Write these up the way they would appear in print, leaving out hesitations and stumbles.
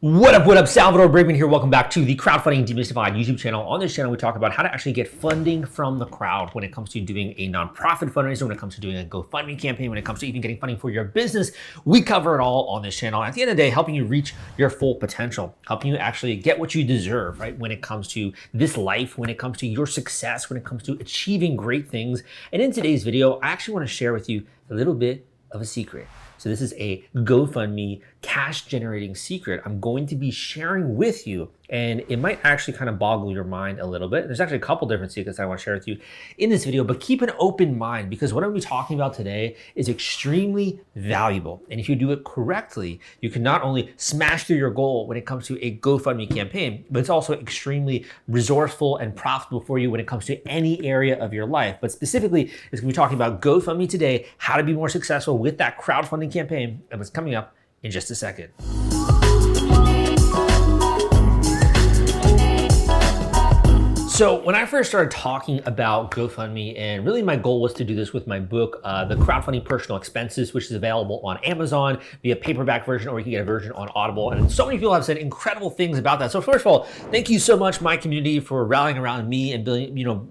What up, Salvador Briggman here. Welcome back to the Crowdfunding Demystified YouTube channel. On this channel, we talk about how to actually get funding from the crowd when it comes to doing a nonprofit fundraiser, when it comes to doing a GoFundMe campaign, when it comes to even getting funding for your business. We cover it all on this channel. At the end of the day, helping you reach your full potential, helping you actually get what you deserve, right? When it comes to this life, when it comes to your success, when it comes to achieving great things. And in today's video, I actually want to share with you a little bit of a secret. So this is a GoFundMe cash generating secret I'm going to be sharing with you, and it might actually kind of boggle your mind a little bit. There's actually a couple different secrets I want to share with you in this video, but keep an open mind because what I'm going to be talking about today is extremely valuable. And if you do it correctly, you can not only smash through your goal when it comes to a GoFundMe campaign, but it's also extremely resourceful and profitable for you when it comes to any area of your life. But specifically, it's going to be talking about GoFundMe today, how to be more successful with that crowdfunding campaign, and what's coming up in just a second. So when I first started talking about GoFundMe, and really my goal was to do this with my book, The Crowdfunding Personal Expenses, which is available on Amazon via paperback version, or you can get a version on Audible. And so many people have said incredible things about that. So first of all, thank you so much, my community, for rallying around me and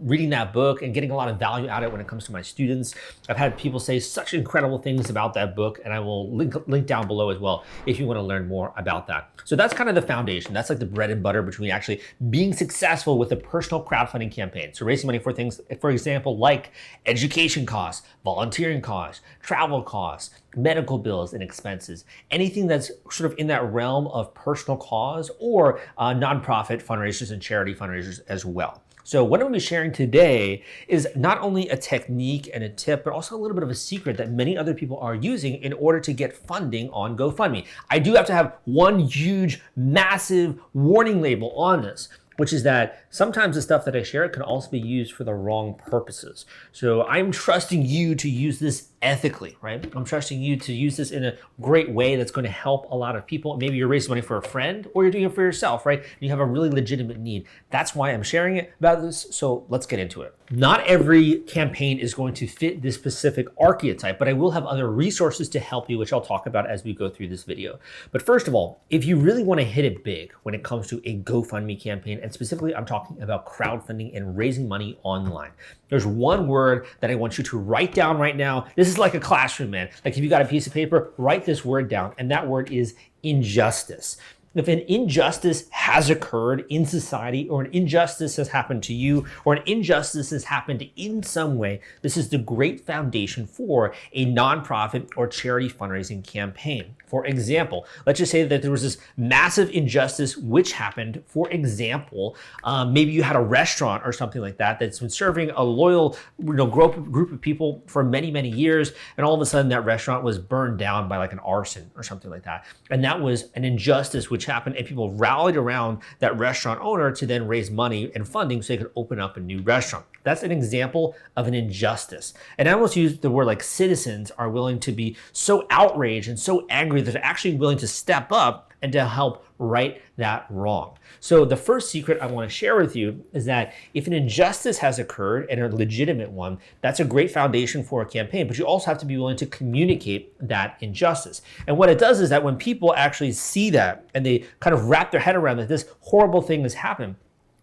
reading that book and getting a lot of value out of it when it comes to my students. I've had people say such incredible things about that book, and I will link down below as well if you want to learn more about that. So that's kind of the foundation. That's like the bread and butter between actually being successful with a personal crowdfunding campaign. So raising money for things, for example, like education costs, volunteering costs, travel costs, medical bills and expenses, anything that's sort of in that realm of personal cause or nonprofit fundraisers and charity fundraisers as well. So what I'm going to be sharing today is not only a technique and a tip, but also a little bit of a secret that many other people are using in order to get funding on GoFundMe. I do have to have one huge, massive warning label on this, which is that sometimes the stuff that I share can also be used for the wrong purposes. So I'm trusting you to use this ethically, right? I'm trusting you to use this in a great way that's going to help a lot of people. Maybe you're raising money for a friend or you're doing it for yourself, right? You have a really legitimate need. That's why I'm sharing it about this. So let's get into it. Not every campaign is going to fit this specific archetype, but I will have other resources to help you, which I'll talk about as we go through this video. But first of all, if you really want to hit it big when it comes to a GoFundMe campaign, and specifically I'm talking about crowdfunding and raising money online, there's one word that I want you to write down right now. This is like a classroom, man. Like if you got a piece of paper, write this word down, and that word is injustice. If an injustice has occurred in society, or an injustice has happened to you, or an injustice has happened in some way, this is the great foundation for a nonprofit or charity fundraising campaign. For example, let's just say that there was this massive injustice which happened. For example, maybe you had a restaurant or something like that that's been serving a loyal group of people for many, many years, and all of a sudden that restaurant was burned down by like an arson or something like that. And that was an injustice which happened, and people rallied around that restaurant owner to then raise money and funding so they could open up a new restaurant. That's an example of an injustice. And I almost use the word like citizens are willing to be so outraged and so angry that they're actually willing to step up and to help right that wrong. So the first secret I want to share with you is that if an injustice has occurred, and a legitimate one, that's a great foundation for a campaign, but you also have to be willing to communicate that injustice. And what it does is that when people actually see that and they kind of wrap their head around that this horrible thing has happened,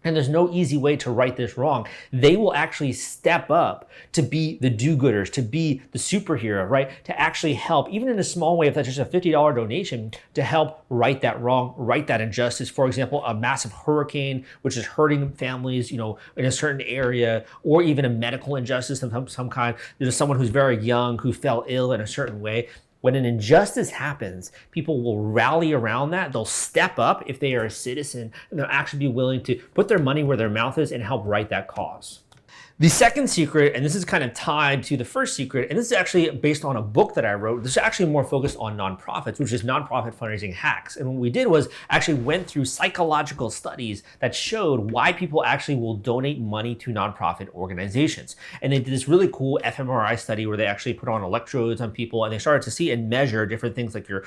and there's no easy way to right this wrong, they will actually step up to be the do-gooders, to be the superhero, right? To actually help, even in a small way, if that's just a $50 donation, to help right that wrong, right that injustice. For example, a massive hurricane, which is hurting families, in a certain area, or even a medical injustice of some kind. There's someone who's very young who fell ill in a certain way. When an injustice happens, people will rally around that. They'll step up if they are a citizen, and they'll actually be willing to put their money where their mouth is and help right that cause. The second secret, and this is kind of tied to the first secret, and this is actually based on a book that I wrote. This is actually more focused on nonprofits, which is nonprofit fundraising hacks. And what we did was actually went through psychological studies that showed why people actually will donate money to nonprofit organizations. And they did this really cool fMRI study where they actually put on electrodes on people, and they started to see and measure different things like your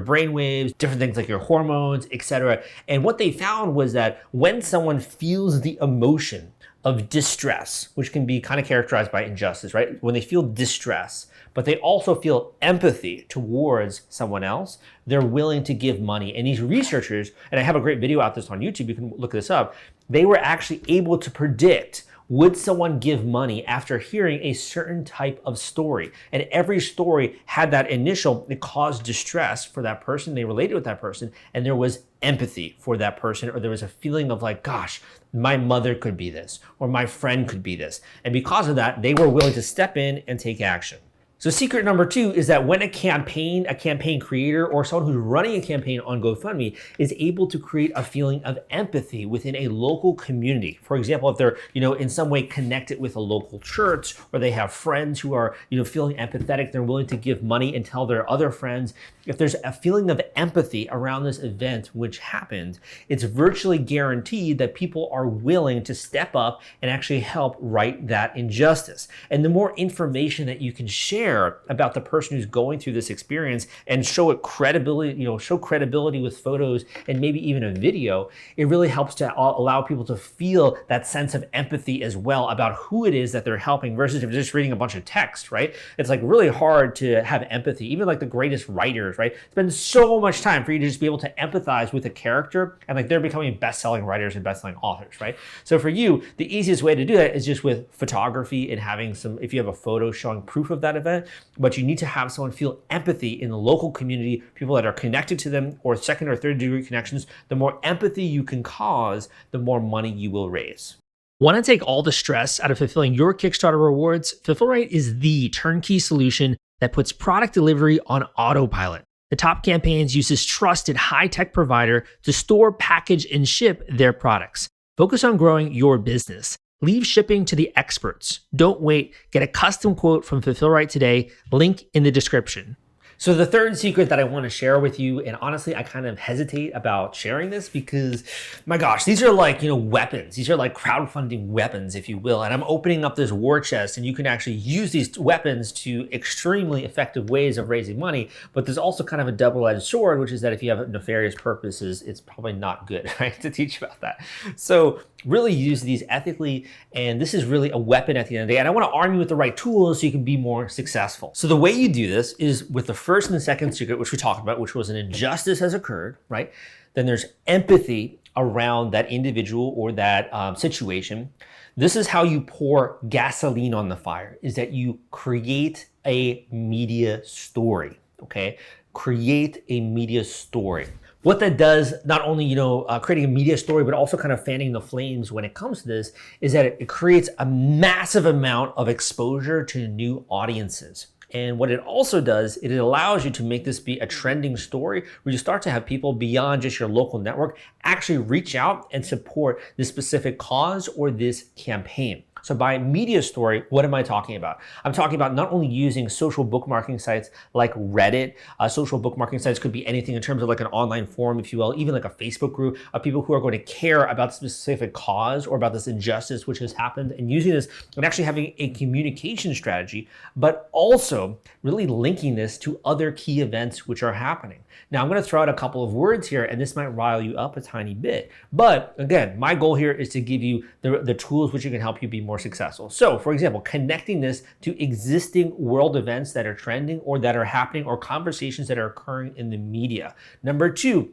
brain waves, different things like your hormones, etc. And what they found was that when someone feels the emotion of distress, which can be kind of characterized by injustice, right? When they feel distress, but they also feel empathy towards someone else, they're willing to give money. And these researchers, and I have a great video out this on YouTube, you can look this up, they were actually able to predict, would someone give money after hearing a certain type of story? And every story had that initial, it caused distress for that person, they related with that person, and there was empathy for that person, or there was a feeling of like, gosh, my mother could be this, or my friend could be this. And because of that, they were willing to step in and take action. So secret number 2 is that when a campaign creator or someone who's running a campaign on GoFundMe is able to create a feeling of empathy within a local community. For example, if they're, in some way connected with a local church, or they have friends who are, feeling empathetic, they're willing to give money and tell their other friends. If there's a feeling of empathy around this event which happened, it's virtually guaranteed that people are willing to step up and actually help right that injustice. And the more information that you can share about the person who's going through this experience and show it credibility, show credibility with photos and maybe even a video, it really helps to allow people to feel that sense of empathy as well about who it is that they're helping, versus if they're just reading a bunch of text, right? It's like really hard to have empathy. Even like the greatest writers, right? Spend so much time for you to just be able to empathize with a character, and like they're becoming best-selling writers and best-selling authors, right? So for you, the easiest way to do that is just with photography and having if you have a photo showing proof of that event, but you need to have someone feel empathy in the local community, people that are connected to them, or second or third degree connections. The more empathy you can cause, the more money you will raise. Want to take all the stress out of fulfilling your Kickstarter rewards? Fulfillment is the turnkey solution that puts product delivery on autopilot. The Top Campaigns uses trusted high-tech provider to store, package, and ship their products. Focus on growing your business. Leave shipping to the experts. Don't wait. Get a custom quote from Fulfillment today. Link in the description. So the third secret that I want to share with you, and honestly, I kind of hesitate about sharing this because, my gosh, these are like, weapons. These are like crowdfunding weapons, if you will. And I'm opening up this war chest, and you can actually use these weapons to extremely effective ways of raising money. But there's also kind of a double-edged sword, which is that if you have nefarious purposes, it's probably not good, right, to teach about that. So really use these ethically, and this is really a weapon at the end of the day. And I want to arm you with the right tools so you can be more successful. So the way you do this is with the first and the second secret, which we talked about, which was an injustice has occurred, right? Then there's empathy around that individual or that situation. This is how you pour gasoline on the fire, is that you create a media story, okay? Create a media story. What that does, not only, creating a media story, but also kind of fanning the flames when it comes to this, is that it creates a massive amount of exposure to new audiences. And what it also does, it allows you to make this be a trending story where you start to have people beyond just your local network actually reach out and support this specific cause or this campaign. So by media story, what am I talking about? I'm talking about not only using social bookmarking sites like Reddit. Social bookmarking sites could be anything in terms of like an online forum, if you will, even like a Facebook group of people who are going to care about a specific cause or about this injustice which has happened, and using this and actually having a communication strategy, but also really linking this to other key events which are happening. Now I'm going to throw out a couple of words here, and this might rile you up a tiny bit. But again, my goal here is to give you the tools which can help you be more successful. So for example, connecting this to existing world events that are trending or that are happening, or conversations that are occurring in the media. Number 2,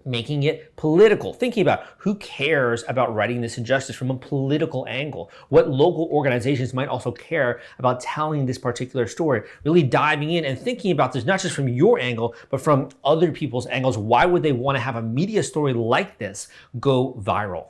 making it political. Thinking about who cares about writing this injustice from a political angle. What local organizations might also care about telling this particular story. Really diving in and thinking about this, not just from your angle, but from other people's angles. Why would they want to have a media story like this go viral?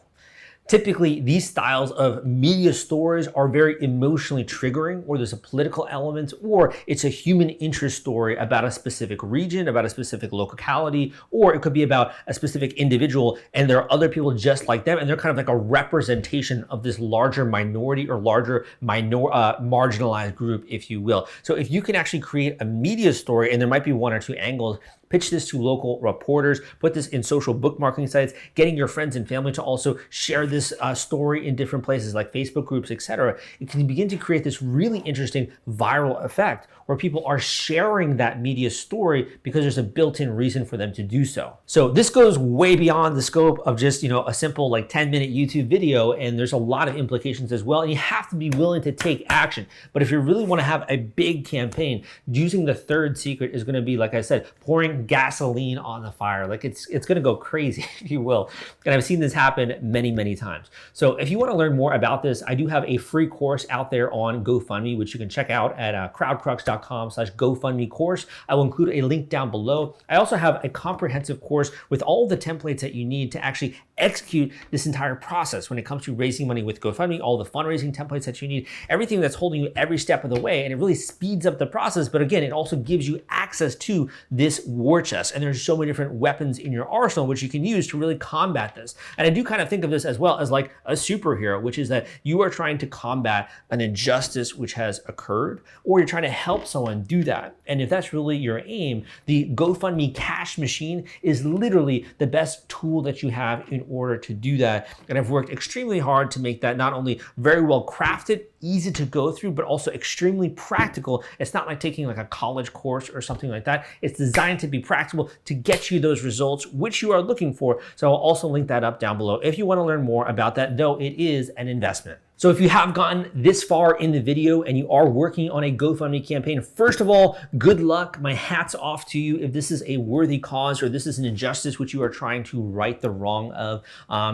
Typically, these styles of media stories are very emotionally triggering, or there's a political element, or it's a human interest story about a specific region, about a specific locality, or it could be about a specific individual and there are other people just like them, and they're kind of like a representation of this larger minority or larger marginalized group, if you will. So if you can actually create a media story, and there might be one or two angles, pitch this to local reporters, put this in social book marketing sites, getting your friends and family to also share this story in different places like Facebook groups, etc. It can begin to create this really interesting viral effect where people are sharing that media story because there's a built-in reason for them to do so. So this goes way beyond the scope of just, a simple like 10-minute YouTube video, and there's a lot of implications as well, and you have to be willing to take action. But if you really want to have a big campaign, using the third secret is going to be, like I said, pouring gasoline on the fire. Like it's going to go crazy, if you will. And I've seen this happen many, many times. So if you want to learn more about this, I do have a free course out there on GoFundMe, which you can check out at crowdcrux.com/GoFundMe course. I will include a link down below. I also have a comprehensive course with all the templates that you need to actually execute this entire process when it comes to raising money with GoFundMe, all the fundraising templates that you need, everything that's holding you every step of the way. And it really speeds up the process. But again, it also gives you access to this war chest. And there's so many different weapons in your arsenal which you can use to really combat this. And I do kind of think of this as well as like a superhero, which is that you are trying to combat an injustice which has occurred, or you're trying to help someone do that. And if that's really your aim, the GoFundMe cash machine is literally the best tool that you have in order to do that. And I've worked extremely hard to make that not only very well crafted, easy to go through, but also extremely practical. It's not like taking like a college course or something like that. It's designed to be practical to get you those results which you are looking for. So I'll also link that up down below if you want to learn more about that, though it is an investment. So if you have gotten this far in the video and you are working on a GoFundMe campaign, first of all, good luck. My hat's off to you if this is a worthy cause or this is an injustice which you are trying to right the wrong of.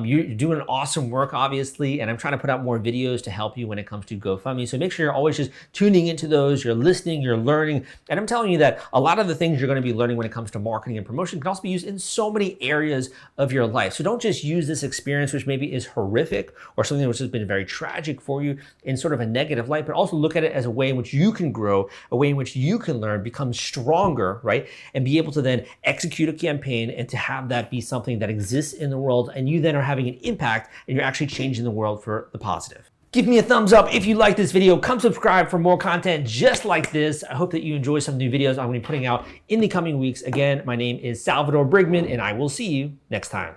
You're doing awesome work, obviously, and I'm trying to put out more videos to help you when it comes to GoFundMe. So make sure you're always just tuning into those, you're listening, you're learning. And I'm telling you that a lot of the things you're going to be learning when it comes to marketing and promotion can also be used in so many areas of your life. So don't just use this experience, which maybe is horrific or something which has been very tragic for you, in sort of a negative light, but also look at it as a way in which you can grow, a way in which you can learn, become stronger, right? And be able to then execute a campaign and to have that be something that exists in the world, and you then are having an impact and you're actually changing the world for the positive. Give me a thumbs up if you like this video. Come subscribe for more content just like this. I hope that you enjoy some new videos I'm going to be putting out in the coming weeks. Again, my name is Salvador Briggman, and I will see you next time.